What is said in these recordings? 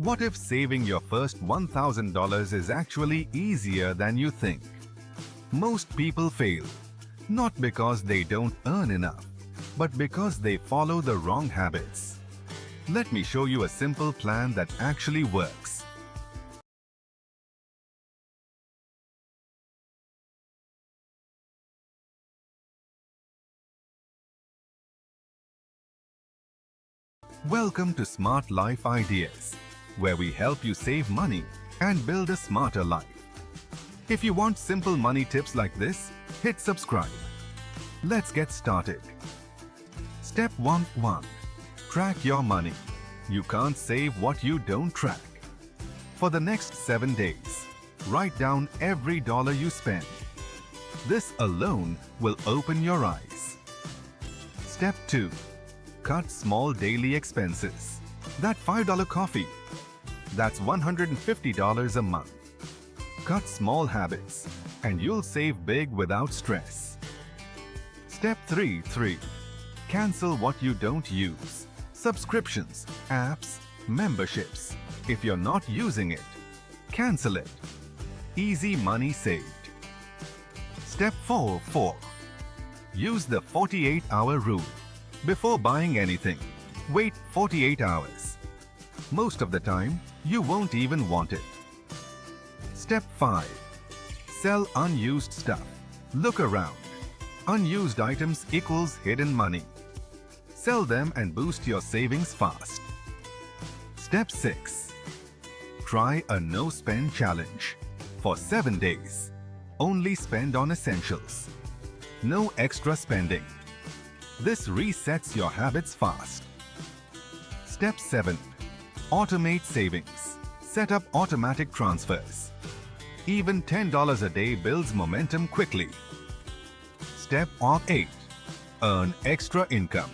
What if saving your first $1,000 is actually easier than you think? Most people fail, not because they don't earn enough, but because they follow the wrong habits. Let me show you a simple plan that actually works. Welcome to Smart Life Ideas, where we help you save money and build a smarter life. If you want simple money tips like this, hit subscribe. Let's get started. Step 1. Track your money. You can't save what you don't track. For the next 7 days, write down every dollar you spend. This alone will open your eyes. Step 2. Cut small daily expenses. That $5 coffee, that's $150 a month. Cut small habits and you'll save big without stress. Step 3. Cancel what you don't use. Subscriptions, apps, memberships. If you're not using it, cancel it. Easy money saved. Step 4. Use the 48-hour rule. Before buying anything, wait 48 hours. Most of the time, you won't even want it. Step 5. Sell unused stuff. Look around. Unused items equals hidden money. Sell them and boost your savings fast. Step 6. Try a no-spend challenge. For 7 days, only spend on essentials. No extra spending. This resets your habits fast. Step 7. Automate savings. Set up automatic transfers. Even $10 a day builds momentum quickly. Step 8. Earn extra income.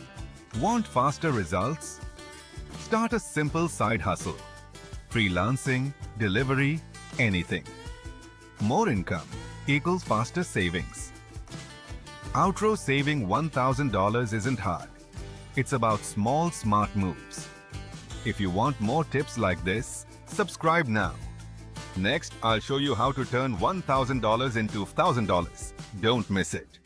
Want faster results? Start a simple side hustle. Freelancing, delivery, anything. More income equals faster savings. Outro: saving $1,000 isn't hard. It's about small, smart moves. If you want more tips like this, subscribe now. Next, I'll show you how to turn $1,000 into $1,000. Don't miss it.